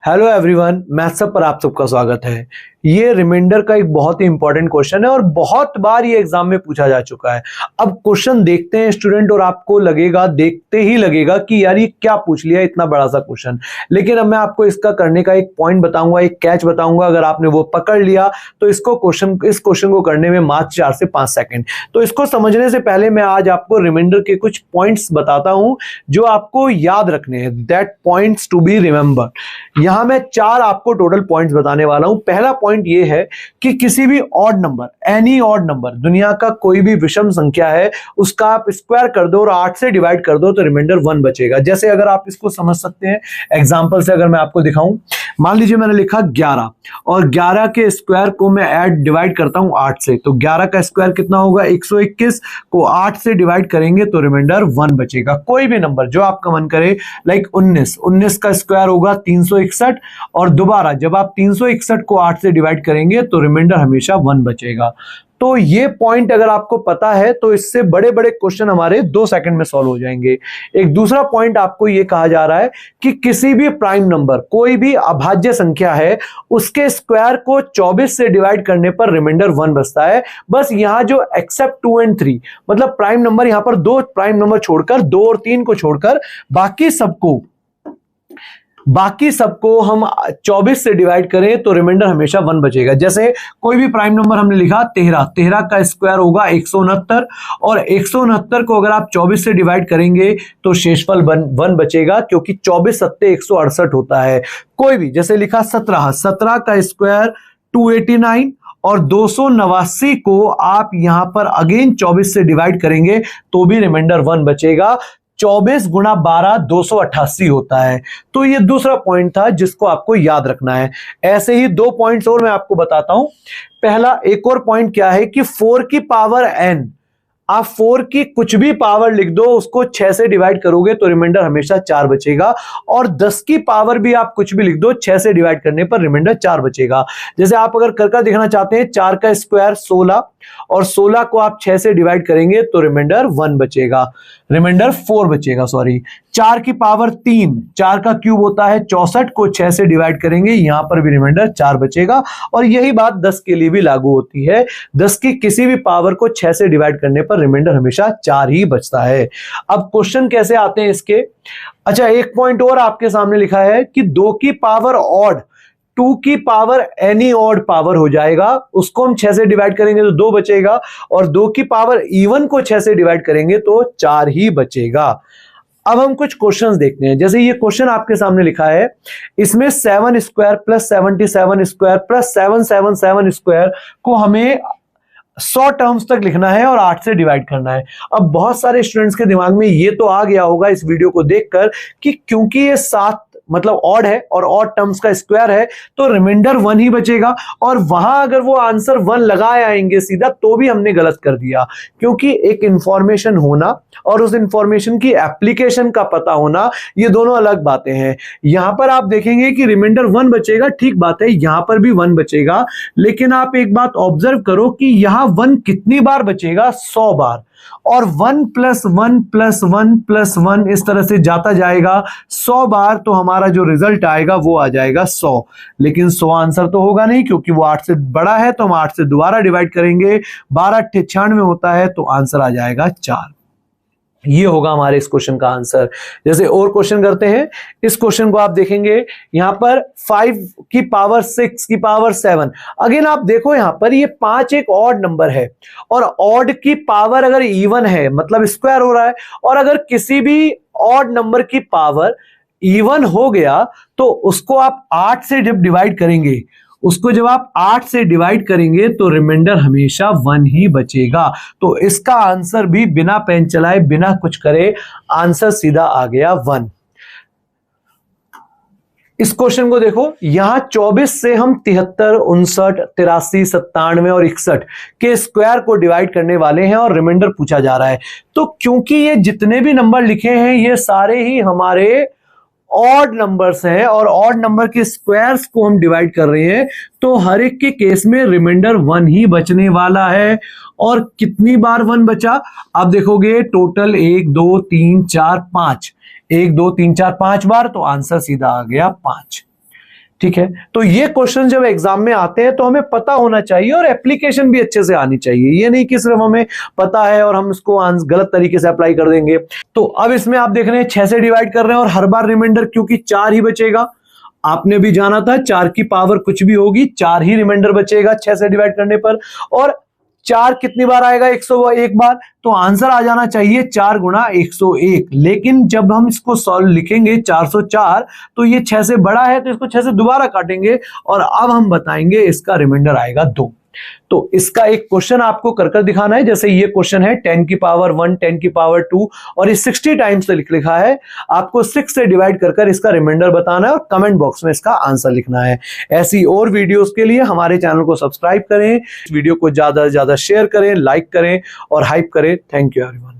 Hello everyone, maths सब पर आप सबका स्वागत है। ये रिमाइंडर का एक बहुत ही इंपॉर्टेंट क्वेश्चन है और बहुत बार ये एग्जाम में पूछा जा चुका है। अब क्वेश्चन देखते हैं स्टूडेंट और आपको लगेगा, देखते ही लगेगा कि यार ये क्या पूछ लिया, इतना बड़ा सा क्वेश्चन। लेकिन अब मैं आपको इसका करने का एक पॉइंट बताऊंगा, एक कैच बताऊंगा। अगर आपने वो पकड़ लिया तो इस क्वेश्चन को करने में मात्र 4 से 5 सेकंड। तो इसको समझने से पहले मैं आज आपको रिमाइंडर के कुछ पॉइंट्स बताता हूं जो आपको याद रखने हैं, that points to be remember. यहां मैं 4 आपको टोटल पॉइंट्स बताने वाला हूं। पहला पॉइंट ये है कि किसी भी odd number, any odd number, दुनिया का कोई भी विषम संख्या है, उसका आप स्क्वायर कर दो और 8 से डिवाइड कर दो तो रिमाइंडर 1 बचेगा। जैसे अगर आप इसको समझ सकते हैं एग्जांपल से, अगर मैं आपको दिखाऊं, मान लीजिए मैंने लिखा 11 और 11 के स्क्वायर को मैं डिवाइड करता हूं 8 से, तो 11 का स्क्वायर कितना होगा, 121 को 8 से डिवाइड करेंगे तो रिमाइंडर 1 बचेगा। कोई भी नंबर जो आपका मन करे, लाइक 19 का स्क्वायर होगा 361 और दोबारा जब आप 361 को 8 से डिवाइड करेंगे तो रिमाइंडर हमेशा 1 बचेगा। तो ये पॉइंट अगर आपको पता है तो इससे बड़े बड़े क्वेश्चन हमारे 2 सेकंड में सॉल्व हो जाएंगे। एक दूसरा पॉइंट आपको ये कहा जा रहा है कि किसी भी प्राइम नंबर, कोई भी अभाज्य संख्या है, उसके स्क्वायर को 24 से डिवाइड करने पर रिमाइंडर 1 बचता है। बस यहां जो एक्सेप्ट 2 और 3, मतलब प्राइम नंबर, यहां पर 2 प्राइम नंबर छोड़कर, 2 और 3 को छोड़कर बाकी सबको हम 24 से डिवाइड करें तो रिमाइंडर हमेशा 1 बचेगा। जैसे कोई भी प्राइम नंबर हमने लिखा 13 का स्क्वायर होगा 169 और 169 को अगर आप 24 से डिवाइड करेंगे तो शेषफल 1 बचेगा, क्योंकि 24 सत्ते 168 होता है। कोई भी, जैसे लिखा 17 का स्क्वायर 289 और 289 को आप यहां पर अगेन 24 से डिवाइड करेंगे तो भी रिमाइंडर 1 बचेगा। 24 गुणा 12 288 होता है। तो ये दूसरा पॉइंट था जिसको आपको याद रखना है। ऐसे ही 2 पॉइंट्स और मैं आपको बताता हूं। पहला एक और पॉइंट क्या है कि 4 की पावर n, आप 4 की कुछ भी पावर लिख दो, उसको 6 से डिवाइड करोगे तो रिमाइंडर हमेशा 4 बचेगा। और 10 की पावर भी आप कुछ भी लिख दो, 6 से डिवाइड करने पर रिमाइंडर 4 बचेगा। जैसे आप अगर करके देखना चाहते हैं, 4 का स्क्वायर 16 और 16 को आप 6 से डिवाइड करेंगे तो रिमाइंडर 1 बचेगा, रिमाइंडर 4 बचेगा, सॉरी। 4 की पावर 3, 4 का क्यूब होता है 64 को 6 से डिवाइड करेंगे, यहां पर भी रिमाइंडर 4 बचेगा। और यही बात 10 के लिए भी लागू होती है। 10 की किसी भी पावर को 6 से डिवाइड करने पर रिमाइंडर हमेशा 4 ही बचता है। अब क्वेश्चन कैसे आते हैं इसके, अच्छा एक पॉइंट और आपके सामने लिखा है कि 2 की पावर ऑड, 2 की पावर एनी ऑड पावर हो जाएगा, उसको हम 6 से डिवाइड करेंगे तो 2 बचेगा, और 2 की पावर इवन को 6 से डिवाइड करेंगे तो 4 ही बचेगा। अब हम कुछ क्वेश्चंस देखते हैं। जैसे ये क्वेश्चन आपके सामने लिखा है, इसमें 7 square plus 77 square plus 777 square को हमें 100 टर्म्स तक लिखना है और 8 से डिवाइड करना है। अब बहुत सारे स्टूडेंट्स के दिमाग में ये तो आ गया होगा इस वीडियो को देखकर कि क्योंकि ये 7 मतलब ऑड है और ऑड टर्म्स का स्क्वायर है तो रिमाइंडर 1 ही बचेगा, और वहां अगर वो आंसर 1 लगाए आएंगे सीधा तो भी हमने गलत कर दिया। क्योंकि एक इंफॉर्मेशन होना और उस इंफॉर्मेशन की एप्लीकेशन का पता होना, ये दोनों अलग बातें हैं। यहां पर आप देखेंगे कि रिमाइंडर 1 बचेगा, ठीक बात है, यहां पर भी 1 बचेगा, लेकिन आप एक बात ऑब्जर्व करो कि यहां 1 कितनी बार बचेगा, 100 बार। और 1 प्लस 1 प्लस 1 प्लस 1 इस तरह से जाता जाएगा 100 बार, तो हमारा जो रिजल्ट आएगा वो आ जाएगा 100। लेकिन 100 आंसर तो होगा नहीं, क्योंकि वो 8 से बड़ा है, तो हम 8 से दोबारा डिवाइड करेंगे, 12 96 होता है, तो आंसर आ जाएगा 4। ये होगा हमारे इस क्वेश्चन का आंसर। जैसे और क्वेश्चन करते हैं, इस क्वेश्चन को आप देखेंगे यहां पर 5 की पावर 6 की पावर 7। अगेन आप देखो यहां पर ये 5 एक ऑड नंबर है और ऑड की पावर अगर इवन है मतलब स्क्वायर हो रहा है, और अगर किसी भी ऑड नंबर की पावर इवन हो गया तो उसको आप 8 से जब डिवाइड करेंगे, उसको जब आप 8 से डिवाइड करेंगे तो रिमाइंडर हमेशा 1 ही बचेगा। तो इसका आंसर भी बिना पेन चलाए, बिना कुछ करे, आंसर सीधा आ गया 1। इस क्वेश्चन को देखो, यहां 24 से हम 73, 59, 83, 97 और 61 के स्क्वायर को डिवाइड करने वाले हैं और रिमाइंडर पूछा जा रहा है। तो क्योंकि ये जितने भी नंबर लिखे हैं ये सारे ही हमारे ऑड नंबर्स हैं और ऑड नंबर के स्क्वायर्स को हम डिवाइड कर रहे हैं, तो हर एक के केस में रिमाइंडर 1 ही बचने वाला है। और कितनी बार 1 बचा, आप देखोगे टोटल 1 2 3 4 5, 1 2 3 4 5 बार, तो आंसर सीधा आ गया 5। ठीक है, तो ये क्वेश्चन जब एग्जाम में आते हैं तो हमें पता होना चाहिए और एप्लीकेशन भी अच्छे से आनी चाहिए। ये नहीं कि सिर्फ हमें पता है और हम इसको गलत तरीके से अप्लाई कर देंगे। तो अब इसमें आप देख रहे हैं 6 से डिवाइड कर रहे हैं और हर बार रिमाइंडर क्योंकि 4 ही बचेगा। आपने भी जाना था 4 की पावर कुछ भी होगी, 4 ही रिमाइंडर बचेगा 6 से डिवाइड करने पर। और 4 कितनी बार आएगा? 101 बार। तो आंसर आ जाना चाहिए 4 गुणा 101। लेकिन जब हम इसको सॉल्व लिखेंगे 404, तो ये 6 से बड़ा है तो इसको 6 से दोबारा काटेंगे और अब हम बताएंगे इसका रिमाइंडर आएगा 2। तो इसका एक क्वेश्चन आपको कर दिखाना है। जैसे ये क्वेश्चन है 10 की पावर 1, 10 की पावर 2 और ये 60 टाइम्स से लिखा है। आपको 6 से डिवाइड कर इसका रिमाइंडर बताना है और कमेंट बॉक्स में इसका आंसर लिखना है। ऐसी और वीडियोस के लिए हमारे चैनल को सब्सक्राइब करें, वीडियो को ज्यादा से ज्यादा शेयर करें, लाइक करें और हाइप करें। Thank you everyone.